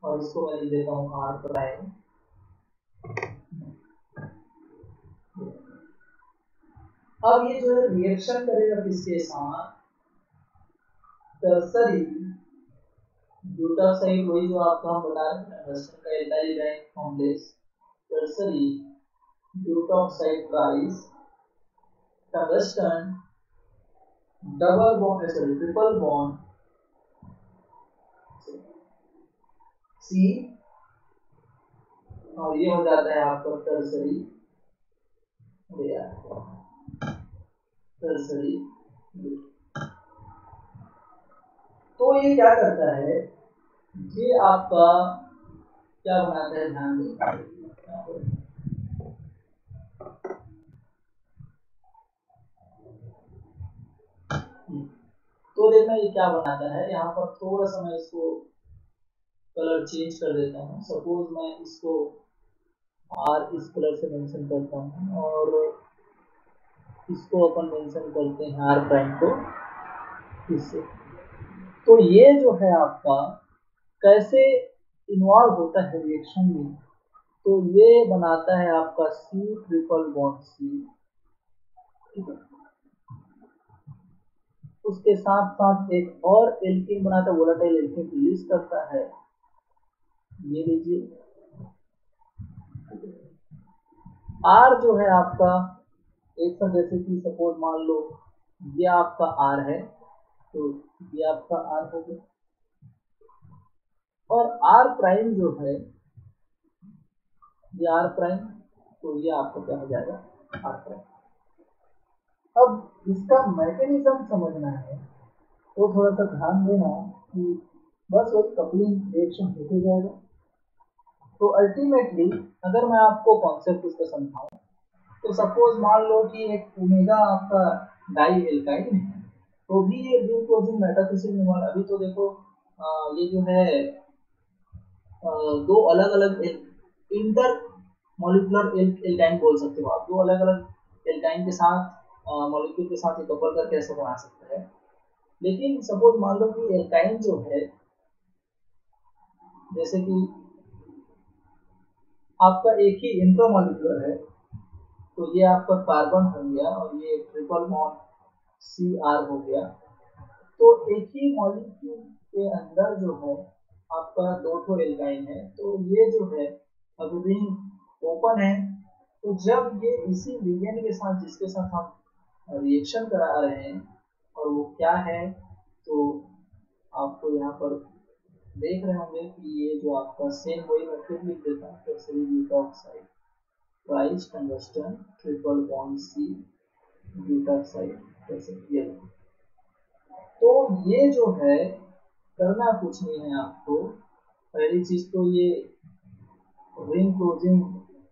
और इसको मैं लिख देता हूँ R प्राइम। अब ये जो है रिएक्शन करेगा किसके साथ, टर्सरी ब्यूटासाइड, वही जो आपका हम बता रहे थे टंगस्टन का alkyl complex, tertiary butoxide tris tungsten double bond triple bond C और ये हो जाता है आपका टर्सरी तो ये क्या करता है, ये आपका क्या बनाता है, ध्यान दें। तो देखना ये क्या बनाता है, यहाँ पर थोड़ा सा मैं इसको कलर चेंज कर देता हूँ। सपोज मैं इसको R इस कलर से मेंशन करता हूँ और इसको अपन मेंशन करते हैं R प्राइम को इससे। तो ये जो है आपका कैसे इन्वॉल्व होता है रिएक्शन में, तो ये बनाता है आपका C ट्रिपल बॉन्ड C, ठीक है। उसके साथ साथ एक और एल्कीन बनाता है, वोलेटाइल एल्कीन रिलीज करता है, ये लीजिए। R जो है आपका एक साथ, जैसे कि सपोज मान लो ये आपका R है तो ये आपका R हो गया और R प्राइम जो है ये R प्राइम, तो ये आपका क्या हो जाएगा R प्राइम। अब इसका मैकेनिज्म समझना है तो थोड़ा सा ध्यान देना कि बस वही कपलिंग रिएक्शन होते जाएगा। तो अल्टीमेटली अगर मैं आपको कॉन्सेप्ट इसका समझाऊं तो सपोज मान लो कि एक ओमेगा आपका डाई एल्काइन है, तो भी ये रिंग क्लोजिंग मेटाथेसिस में वाला, अभी तो देखो ये जो है दो अलग अलग इंटर मॉलिक्यूलर एल्काइन बोल सकते हो आप, दो अलग अलग एल्काइन के साथ मॉलिक्यूल के साथ कपल करके ऐसा बना सकता है। लेकिन सपोज मान लो कि एल्काइन जो है, जैसे कि आपका एक ही इंट्रामॉलिक्यूलर है, तो ये आपका कार्बन हो गया और ये ट्रिपल बॉन्ड Cr हो गया। तो एक ही मॉलिक्यूल के अंदर जो है आपका दो ठो एल्काइन है, तो ये जो है अब रिंग ओपन है। तो जब ये इसी लिगेंड के साथ जिसके साथ हम रिएक्शन करा रहे हैं, और वो क्या है, तो आपको यहाँ पर देख रहे होंगे कि ये जो आपका सेम वही मैं फिर लिख देता हूँ, tertiary ब्यूटाऑक्साइड ट्राइस tungsten triple bond C ब्यूटाऑक्साइड। ये तो ये जो है करना कुछ नहीं है आपको। पहली चीज तो ये रिंग क्लोजिंग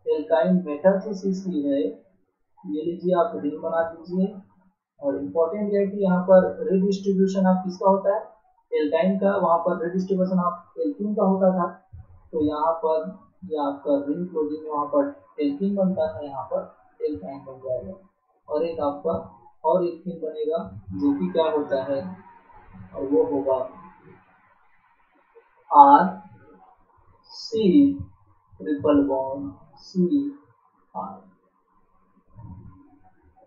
एल्काइन मेटाथीसिस ही है, ये लीजिए आप रिंग बना दीजिए। और इम्पोर्टेंट है कि यहाँ पर रिडिस्ट्रीब्यूशन आप किसका होता है, एल्काइन का, वहाँ पर रिडिस्ट्रीब्यूशन आप एल्कीन का होता था। तो यहाँ पर ये आपका रिंग क्लोजिंग में वहाँ पर एल्कीन बनता था, यहाँ पर एल्काइन बन जाएगा। और एक आपका और एल्कीन बनेगा जो कि क्या होता है, और वो होगा R C triple bond C R।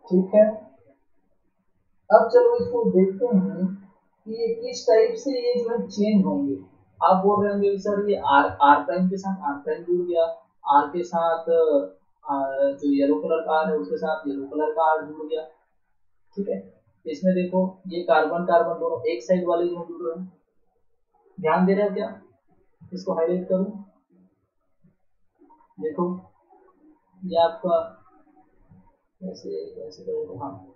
ठीक है, अब चलो इसको देखते हैं कि ये किस टाइप से ये जो है चेंज होंगे। आप बोल रहे होंगे सर ये आर प्राइम के साथ आर प्राइम जुड़ गया, आर के साथ जो येलो कलर का आर है उसके साथ येलो कलर का आर जुड़ गया। ठीक है, इसमें देखो ये कार्बन कार्बन दोनों एक साइड वाले जो जुड़ रहे हैं, ध्यान दे रहे हो क्या, इसको हाईलाइट करूं, देखो ये आपका ऐसे ऐसे करोगे, हाँ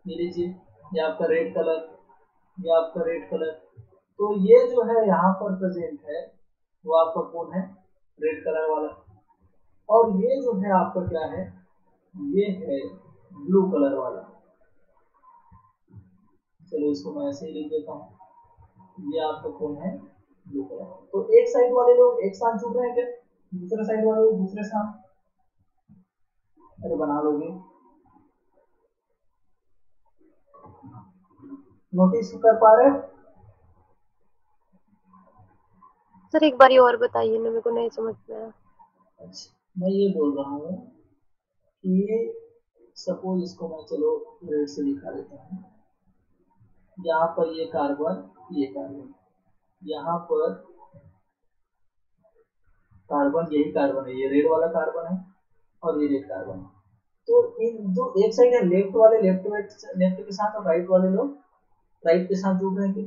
ये लीजिए, ये आपका रेड कलर, ये आपका रेड कलर। तो ये जो है यहाँ पर प्रेजेंट है वो आपका कौन है, रेड कलर वाला। और ये जो है आपका क्या है, ये है ब्लू कलर वाला। चलो इसको मैं ऐसे ही लिख देता हूँ, ये आपका कौन है, ब्लू कलर। तो एक साइड वाले लोग एक साथ जुड़ रहे हैं क्या, दूसरे साइड वाले लोग दूसरे साथ, अरे बना लोगे, नोटिस कर पा रहे हो। सर एक बारी और बताइए ना, मेरे को नहीं समझ में आया। अच्छा, मैं ये बोल रहा हूँ कि ये सपोज इसको मैं चलो रेड से दिखा देता हूँ। यहाँ पर ये कार्बन, ये कार्बन, यहाँ पर कार्बन, यही कार्बन है, ये रेड वाला कार्बन है और ये रेड कार्बन है। तो इन जो एक साइड है लेफ्ट वाले लेफ्ट के साथ, और राइट वाले लोग राइट के साथ जुड़ रहे हैं।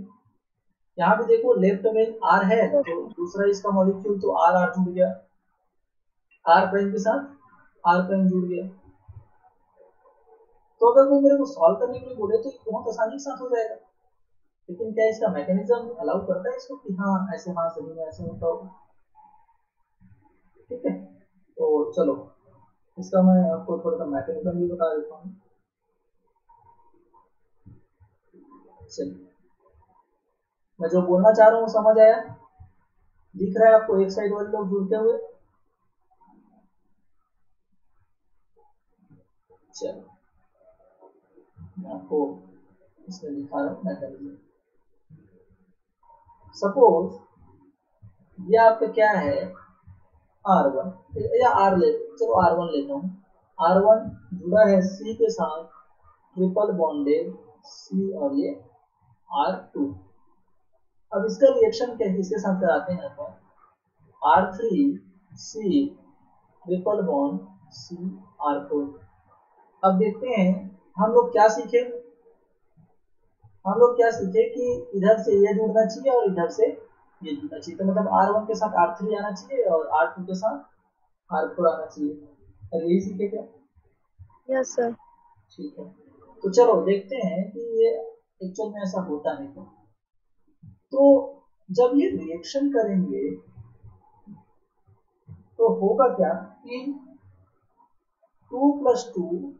यहाँ भी देखो लेफ्ट में आर है, तो दूसरा इसका मॉलिक्यूल तो आर आर जुड़ गया, आर प्राइम के साथ आर प्राइम जुड़ गया। तो अगर कोई मेरे को सॉल्व करने के लिए बोले तो बहुत आसानी के साथ हो जाएगा, लेकिन क्या इसका मैकेनिज्म अलाउ करता है इसको कि हाँ ऐसे, हाँ सही में ऐसे होता होगा। ठीक है, तो चलो इसका मैं आपको थोड़ा सा मैकेनिज्म भी बता देता हूँ। चलिए, मैं जो बोलना चाह रहा हूँ समझ आया, दिख रहा है आपको एक साइड वाले लोग जुड़ते हुए। चलो मैं आपको इसमें दिखा रहा हूँ मैकेनिज्म। सपोज ये आपका क्या है, R1 या R ले, चलो R1 लेता हूँ। R1 जुड़ा है C के साथ, ट्रिपल बॉन्डेड C, और ये R2। अब इसका रिएक्शन क्या किसके साथ कराते हैं अपन, R3C ट्रिपल बॉन्ड CR4। अब देखते हैं हम लोग क्या सीखे, हम लोग क्या सीखे कि इधर से ये जुड़ना चाहिए और इधर से ये जुड़ना चाहिए। तो मतलब R1 के साथ R3 आना चाहिए और R2 के साथ R4 आना चाहिए। और यही सीखे क्या, यस सर। ठीक है, तो चलो देखते हैं कि ये एक्चुअल में ऐसा होता है क्या। तो जब ये रिएक्शन करेंगे तो होगा क्या कि 2+2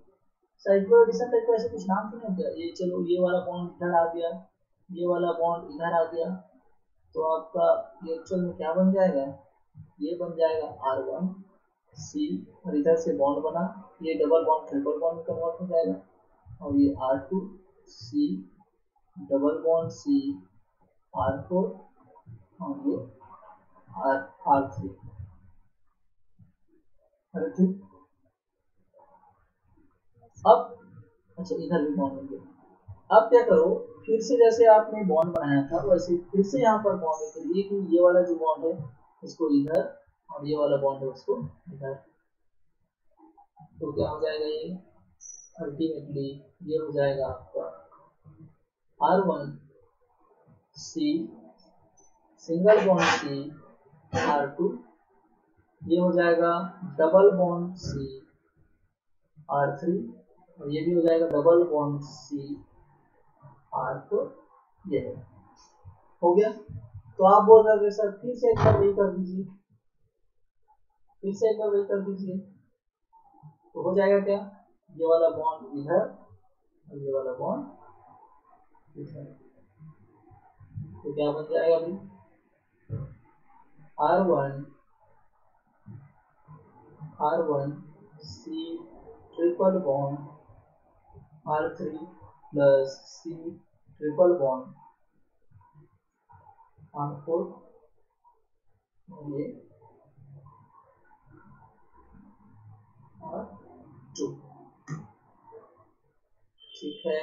साइक्लोएडिशन टाइप का ऐसे कुछ नाम सुने क्या, ये चलो ये वाला बॉन्ड इधर आ गया, ये वाला बॉन्ड इधर आ गया, तो आपका ये एक्चुअल में क्या बन जाएगा, ये बन जाएगा R1C, और इधर से बॉन्ड बना, ये डबल बॉन्ड ट्रिपल बॉन्ड में कन्वर्ट हो जाएगा, और ये R2C double bond C R4, और ये R3। अरे ठीक। अब अच्छा इधर भी बॉन्ड लेंगे। अब क्या करो, फिर से जैसे आपने बॉन्ड बनाया था वैसे फिर से यहाँ पर बॉन्ड लेकर लिए कि ये वाला जो बॉन्ड है उसको इधर और ये वाला बॉन्ड है उसको इधर। तो क्या हो जाएगा ये अल्टीमेटली ये हो जाएगा आपका R1 C single bond C R2, ये हो जाएगा डबल बॉन्ड C R3 और ये भी हो जाएगा डबल बॉन्ड C R4। ये हो गया। तो आप बोल रहे थे सर फिर से एक बार वही कर दीजिए, फिर से एक बार वही कर दीजिए। तो हो जाएगा क्या, ये वाला बॉन्ड इधर और ये वाला बॉन्ड इधर। तो क्या बन जाएगा अभी R1 C triple bond R3 plus C triple bond R4 और ये R2। ठीक है,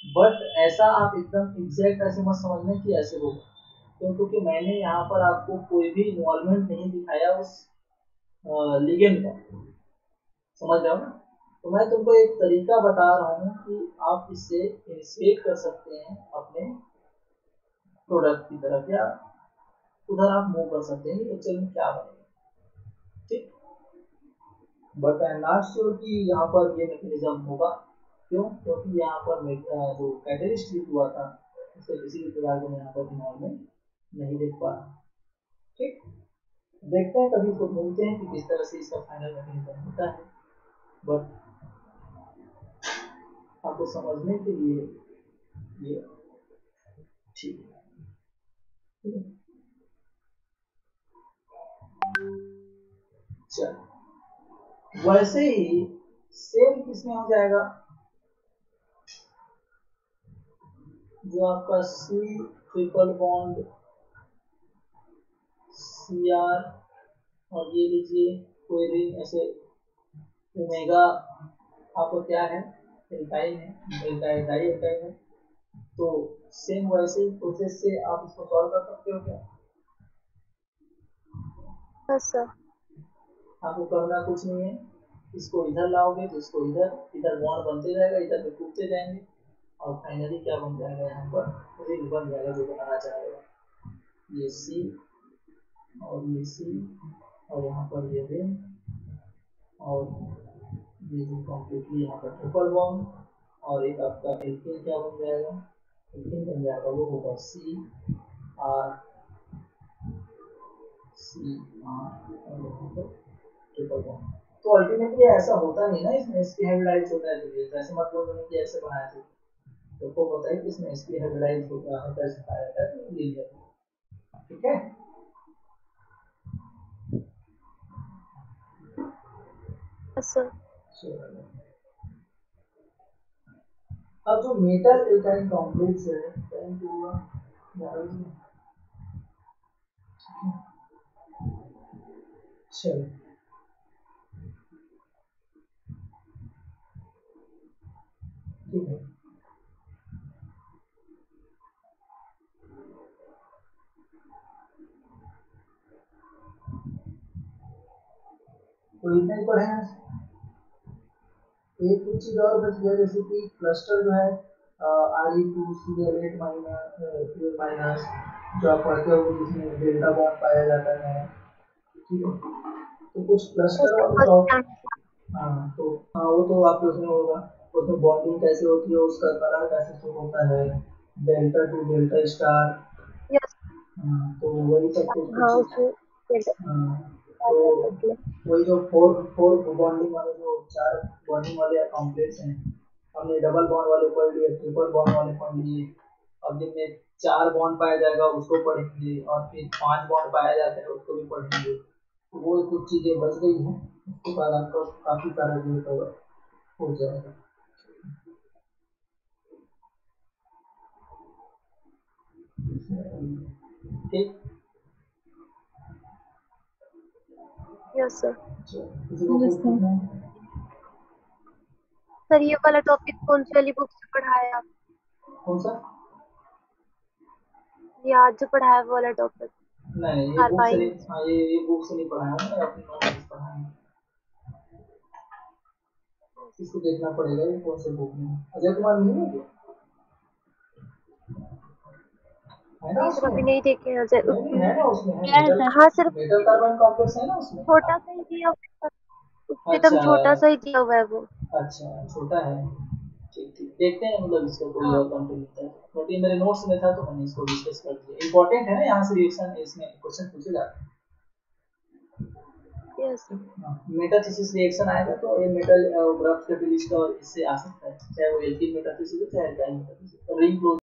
बट ऐसा आप एकदम एग्जैक्ट ऐसे मत समझना कि ऐसे होगा, क्योंकि मैंने यहाँ पर आपको कोई भी इन्वॉल्वमेंट नहीं दिखाया उस लिगेंड का, समझ रहे हो ना। तो मैं तुमको एक तरीका बता रहा हूँ कि आप इससे इनिशिएट कर सकते हैं अपने प्रोडक्ट की तरफ, या उधर आप मूव कर सकते हैं कि एक्चुअली में क्या बनेगा। ठीक, but I am not sure कि यहाँ पर ये मैकेनिज्म होगा। क्यों? क्योंकि यहाँ पर जो कैटलिस्ट यूज हुआ था उससे किसी भी प्रकार को यहाँ पर इन्वॉल्वमेंट नहीं देख पा रहा। ठीक, देखते हैं कभी इसको ढूंढते हैं कि किस तरह से इसका फाइनल मैकेनिज्म होता है, बट आपको समझने के लिए ये ठीक है। चल वैसे ही सेम किसमें हो जाएगा, जो आपका C ट्रिपल बॉन्ड CR और ये लीजिए कोई रिंग ऐसे ओमेगा आपको क्या है एल्काइल है, एल्काइल डाई एल्काइल है। तो सेम वैसे ही प्रोसेस से आप इसको सॉल्व कर सकते हो क्या। Yes sir. आपको करना कुछ नहीं है, इसको इधर लाओगे तो इसको इधर इधर बॉन्ड बनते जाएगा, इधर पे टूटते जाएंगे और फाइनली क्या बन जाएगा, यहाँ पर रिंग बन जाएगा जो बनाना चाहेगा। ये C और ये C और यहाँ पर ये रिंग और ये जो कम्प्लीटली यहाँ पर ट्रिपल बॉन्ड और एक आपका एल्केन क्या बन जाएगा, एल्केन बन जाएगा, वो होगा C R और यहाँ पर ट्रिपल बॉन्ड। तो अल्टीमेटली ऐसा होता नहीं ना, इसमें sp हाइब्रिडाइज होता है, तो ऐसे मत बोलो कि ऐसे बनाया थे। तो पता है कि इसमें sp हाइब्रिडाइज होता है, कैसे पाया जाता है, तो लीजिए। ठीक है, यस सर। अब जो मेटल एल्काइन कॉम्प्लेक्स है टाइम टू हुआ चलो ठीक है। तो इतना ही पढ़े हैं। एक कुछ चीज और बच गया, जैसे कि क्लस्टर जो है Re2Cl8 माइनस जो आप पढ़ते हो जिसमें डेल्टा बॉन्ड पाया जाता है। ठीक है, तो कुछ यस क्लस्टर सर, वाले फर्स्ट टॉप। टाइम। हाँ तो हाँ वो तो आपको उसमें होगा, उसमें बॉन्डिंग कैसे होती है, उसका कलर कैसे शो होता है, delta two delta star. Yes. हाँ तो वही सब कुछ हाँ कुछ उसमें हाँ तो वही जो फोर फोर बॉन्डिंग वाले जो चार बॉन्डिंग वाले कॉम्प्लेक्स हैं, हमने डबल बॉन्ड वाले पढ़ लिए, ट्रिपल बॉन्ड वाले पढ़ लिए। अब जिनमें चार बॉन्ड पाया जाएगा उसको पढ़ेंगे और फिर पांच बॉन्ड पाया जाता है उसको भी पढ़ेंगे। तो वो कुछ चीजें बच गई हैं, उसके बाद आपको काफी सारा जो कवर हो जाएगा। ठीक, यस सर। चलो, किसी को Yes, कुछ sir. पूछना है? सर ये वाला टॉपिक कौन सी वाली बुक से पढ़ा है आप? कौन सा? ये आज जो पढ़ा है वो वाला टॉपिक? नहीं, ये बुक से नहीं, कार्बाइन। हाँ ये बुक से नहीं पढ़ा है, मैंने अपनी नॉलेज से पढ़ा है। इसको देखना पड़ेगा ये कौन से बुक में है। अजय कुमार नहीं है क्या? है ना नहीं सर, उसमें? अभी नहीं देखे हैं सर नहीं नहीं, है ना उसमें, है क्या है मेटल, सर? हाँ सर, मेटल कार्बन कॉम्प्लेक्स है ना उसमें। छोटा सा ही दिया हुआ है सर, उससे एकदम अच्छा छोटा सा ही दिया हुआ है वो। अच्छा, छोटा है। ठीक ठीक, देखते हैं मतलब इसका कोई हाँ और कंटेंट मिलता है, बट ये मेरे नोट्स में था तो मैंने इसको डिस्कस कर दिया। इंपॉर्टेंट है ना, यहाँ से रिएक्शन इसमें क्वेश्चन पूछे जाते हैं। यस। मेटाथीसिस रिएक्शन आएगा तो ये मेटल ग्राफ कैटलिस्ट और इससे आ सकता है, चाहे वो एल्किल मेटाथीसिस हो चाहे एल्काइल मेटाथीसिस, रिंग क्लोज